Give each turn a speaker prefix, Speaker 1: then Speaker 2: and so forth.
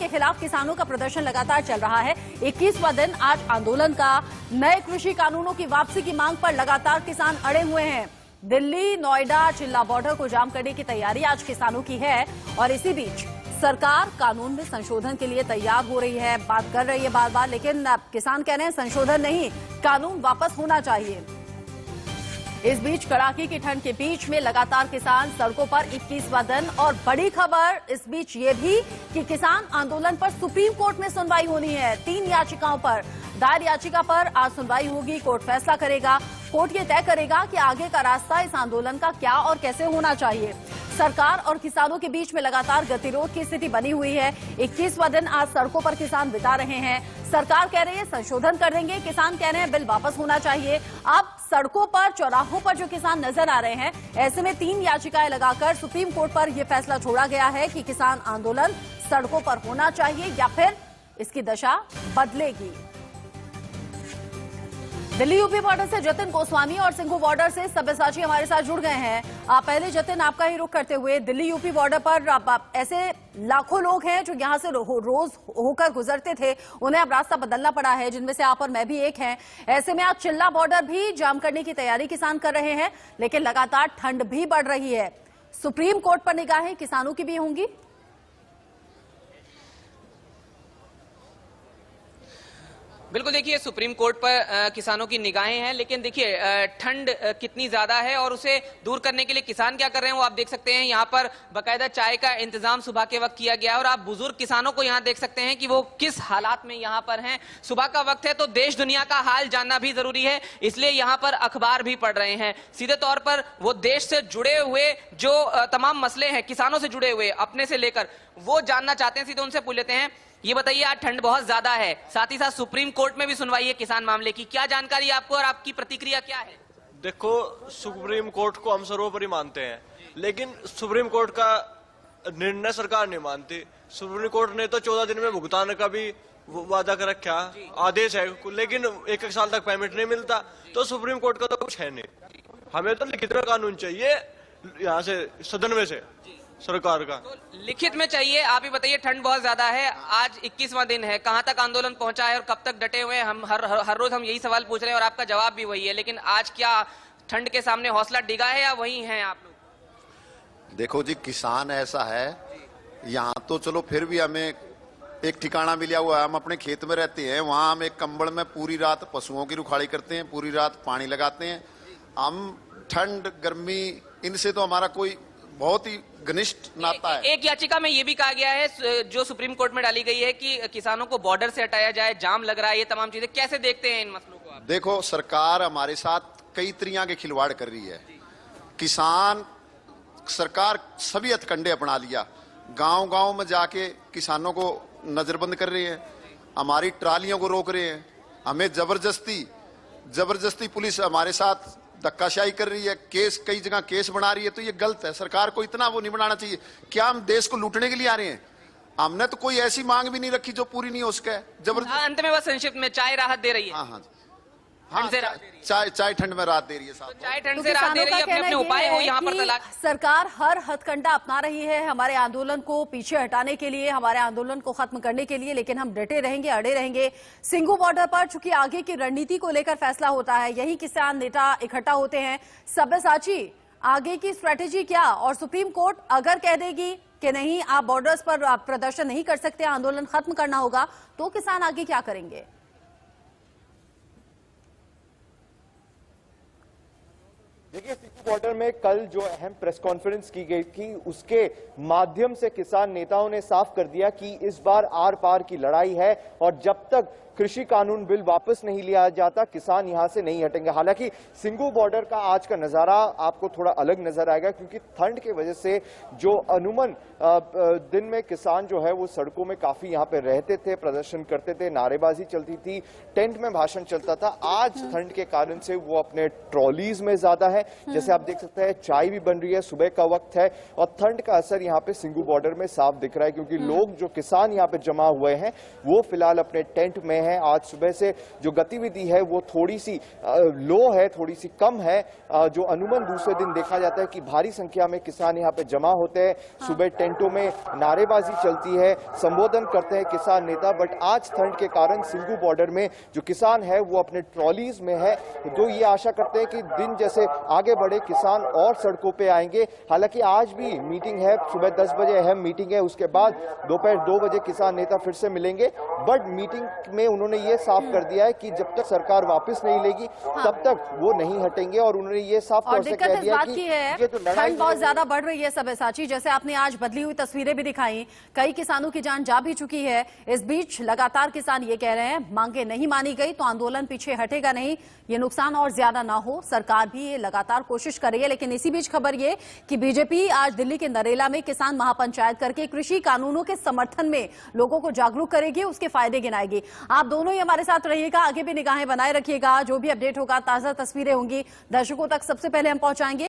Speaker 1: के खिलाफ किसानों का प्रदर्शन लगातार चल रहा है। 21वां दिन आज आंदोलन का। नए कृषि कानूनों की वापसी की मांग पर लगातार किसान अड़े हुए हैं। दिल्ली, नोएडा, चिल्ला बॉर्डर को जाम करने की तैयारी आज किसानों की है और इसी बीच सरकार कानून में संशोधन के लिए तैयार हो रही है, बात कर रही है बार बार, लेकिन किसान कह रहे हैं संशोधन नहीं, कानून वापस होना चाहिए। इस बीच कड़ाके की ठंड के बीच में लगातार किसान सड़कों पर 21वां दिन। और बड़ी खबर इस बीच ये भी कि किसान आंदोलन पर सुप्रीम कोर्ट में सुनवाई होनी है। 3 याचिकाओं पर दायर याचिका पर आज सुनवाई होगी। कोर्ट फैसला करेगा। कोर्ट ये तय करेगा कि आगे का रास्ता इस आंदोलन का क्या और कैसे होना चाहिए। सरकार और किसानों के बीच में लगातार गतिरोध की स्थिति बनी हुई है। 21वां दिन आज सड़कों पर किसान बिता रहे हैं। सरकार कह रही है संशोधन कर देंगे, किसान कह रहे हैं बिल वापस होना चाहिए। अब सड़कों पर, चौराहों पर जो किसान नजर आ रहे हैं, ऐसे में 3 याचिकाएं लगाकर सुप्रीम कोर्ट पर यह फैसला छोड़ा गया है कि किसान आंदोलन सड़कों पर होना चाहिए या फिर इसकी दशा बदलेगी। दिल्ली यूपी बॉर्डर से जतिन गोस्वामी और सिंघू बॉर्डर से सब्यसाची हमारे साथ जुड़ गए हैं। पहले जतिन, आपका ही रुख करते हुए, दिल्ली यूपी बॉर्डर पर ऐसे लाखों लोग हैं जो यहां से रोज होकर गुजरते थे, उन्हें अब रास्ता बदलना पड़ा है, जिनमें से आप और मैं भी एक हैं। ऐसे में आज चिल्ला बॉर्डर भी जाम करने की तैयारी किसान कर रहे हैं, लेकिन लगातार ठंड भी बढ़ रही है। सुप्रीम कोर्ट पर निगाहें किसानों की भी होंगी।
Speaker 2: बिल्कुल, देखिए सुप्रीम कोर्ट पर किसानों की निगाहें हैं, लेकिन देखिए ठंड कितनी ज्यादा है और उसे दूर करने के लिए किसान क्या कर रहे हैं वो आप देख सकते हैं। यहाँ पर बाकायदा चाय का इंतजाम सुबह के वक्त किया गया है और आप बुजुर्ग किसानों को यहाँ देख सकते हैं कि वो किस हालात में यहाँ पर हैं। सुबह का वक्त है तो देश दुनिया का हाल जानना भी जरूरी है, इसलिए यहाँ पर अखबार भी पढ़ रहे हैं। सीधे तौर पर वो देश से जुड़े हुए जो तमाम मसले हैं, किसानों से जुड़े हुए अपने से लेकर, वो जानना चाहते हैं। सीधे उनसे पूछ लेते हैं। ये बताइए, आज ठंड बहुत ज्यादा है, साथ ही साथ सुप्रीम कोर्ट में भी सुनवाई है किसान मामले की, क्या जानकारी है आपको और आपकी प्रतिक्रिया क्या है?
Speaker 3: देखो, सुप्रीम कोर्ट को हम सर्वोपरि मानते हैं, लेकिन सुप्रीम कोर्ट का निर्णय सरकार नहीं मानती। सुप्रीम कोर्ट ने तो 14 दिन में भुगतान का भी वादा कर रखा, आदेश है, लेकिन 1-1 साल तक पेमेंट नहीं मिलता। तो सुप्रीम कोर्ट का तो कुछ है नहीं। हमें तो लिखित में कानून चाहिए, यहाँ से सदन में से सरकार का
Speaker 2: तो लिखित में चाहिए। आप ही बताइए, ठंड बहुत ज्यादा है, आज 21वां दिन है, कहां तक आंदोलन पहुंचा है और कब तक डटे हुए हैं? हम हर रोज हम यही सवाल पूछ रहे हैं और आपका जवाब भी वही है, लेकिन आज क्या ठंड के सामने हौसला डिगा है या वही हैं आप लोग?
Speaker 4: देखो जी, किसान ऐसा है, यहाँ तो चलो फिर भी हमें एक ठिकाना मिला हुआ है, हम अपने खेत में रहते हैं, वहां हम एक कंबल में पूरी रात पशुओं की रुखाड़ी करते हैं, पूरी रात पानी लगाते हैं। हम ठंड गर्मी इनसे तो हमारा कोई बहुत ही घनिष्ठ नाता है।
Speaker 2: एक याचिका में यह भी कहा गया है जो सुप्रीम कोर्ट में डाली गई है कि किसानों को बॉर्डर से हटाया जाए, जाम लग रहा है, ये तमाम चीजें कैसे देखते हैं इन मसलों को आप?
Speaker 4: देखो, सरकार हमारे साथ कई तरीके के खिलवाड़ कर रही है। किसान, सरकार सभी हथकंडे अपना लिया, गांव-गांव में जाके किसानों को नजरबंद कर रहे हैं, हमारी ट्रालियों को रोक रहे हैं, हमें जबरदस्ती पुलिस हमारे साथ धक्काशाही कर रही है, केस कई जगह केस बना रही है। तो ये गलत है, सरकार को इतना वो नहीं बनाना चाहिए। क्या हम देश को लूटने के लिए आ रहे हैं? हमने तो कोई ऐसी मांग भी नहीं रखी जो पूरी नहीं हो सके।
Speaker 2: जबरदस्ती। अंत में बस संक्षिप्त में, चाय राहत दे रही है।
Speaker 4: हाँ, चाय ठंड में राहत दे रही है साहब।
Speaker 2: चाय ठंड से राहत दे रही है, अपने उपाय हो यहाँ पर तलाश।
Speaker 1: सरकार हर हथकंडा अपना रही है हमारे आंदोलन को पीछे हटाने के लिए, हमारे आंदोलन को खत्म करने के लिए, लेकिन हम डटे रहेंगे, अड़े रहेंगे। सिंघू बॉर्डर पर चूंकि आगे की रणनीति को लेकर फैसला होता है, यही किसान नेता इकट्ठा होते हैं। सब्यसाची, आगे की स्ट्रेटेजी क्या? और सुप्रीम कोर्ट अगर कह देगी कि नहीं, आप बॉर्डर्स पर प्रदर्शन नहीं कर सकते, आंदोलन खत्म करना होगा, तो किसान आगे क्या करेंगे?
Speaker 5: देखिए, सिंघू बॉर्डर में कल जो अहम प्रेस कॉन्फ्रेंस की गई थी, उसके माध्यम से किसान नेताओं ने साफ कर दिया कि इस बार आर पार की लड़ाई है और जब तक कृषि कानून बिल वापस नहीं लिया जाता, किसान यहां से नहीं हटेंगे। हालांकि सिंघू बॉर्डर का आज का नजारा आपको थोड़ा अलग नजर आएगा, क्योंकि ठंड की वजह से जो अमूमन दिन में किसान जो है वो सड़कों में काफी यहां पे रहते थे, प्रदर्शन करते थे, नारेबाजी चलती थी, टेंट में भाषण चलता था। आज ठंड के कारण से वो अपने ट्रॉलीज में ज्यादा है। जैसे जैसे आप देख सकते हैं चाय भी बन रही है, सुबह का वक्त है और ठंड का असर यहाँ पे सिंघू बॉर्डर में साफ दिख रहा है, क्योंकि लोग जो किसान यहाँ पे जमा हुए हैं वो फिलहाल अपने टेंट में हैं। आज सुबह से जो गतिविधि है वो थोड़ी सी लो है, थोड़ी सी कम है। जो अनुमान दूसरे दिन देखा जाता है कि भारी संख्या में किसान यहाँ पे जमा होते हैं, सुबह टेंटों में नारेबाजी चलती है, संबोधन करते हैं किसान नेता। बट आज ठंड के कारण सिंघू बॉर्डर में जो किसान है वो अपने ट्रॉलीज में है, जो ये आशा करते हैं कि दिन जैसे आगे बढ़े किसान और सड़कों पे आएंगे। हालांकि आज भी मीटिंग है, सुबह 10 बजे अहम मीटिंग है, उसके बाद दोपहर 2 बजे किसान नेता फिर से मिलेंगे। बट मीटिंग में उन्होंने ये साफ कर दिया है कि जब तक सरकार वापस नहीं लेगी तब तक वो नहीं हटेंगे और उन्होंने ये साफ तौर से कह दिया कि ये जो लड़ाई
Speaker 1: ठंड बहुत ज्यादा बढ़ रही है सब्यसाची, जैसे आपने आज बदली हुई तस्वीरें भी दिखाई, कई किसानों की जान जा भी चुकी है। इस बीच लगातार किसान ये कह रहे हैं मांगे नहीं मानी गई तो आंदोलन पीछे हटेगा नहीं, ये नुकसान और ज्यादा ना हो, सरकार भी ये लगातार कोशिश कर रही है। लेकिन इसी बीच खबर ये कि बीजेपी आज दिल्ली के नरेला में किसान महापंचायत करके कृषि कानूनों के समर्थन में लोगों को जागरूक करेगी, उसके फायदे गिनाएगी। आप दोनों ही हमारे साथ रहिएगा, आगे भी निगाहें बनाए रखिएगा, जो भी अपडेट होगा, ताजा तस्वीरें होंगी दर्शकों तक सबसे पहले हम पहुंचाएंगे।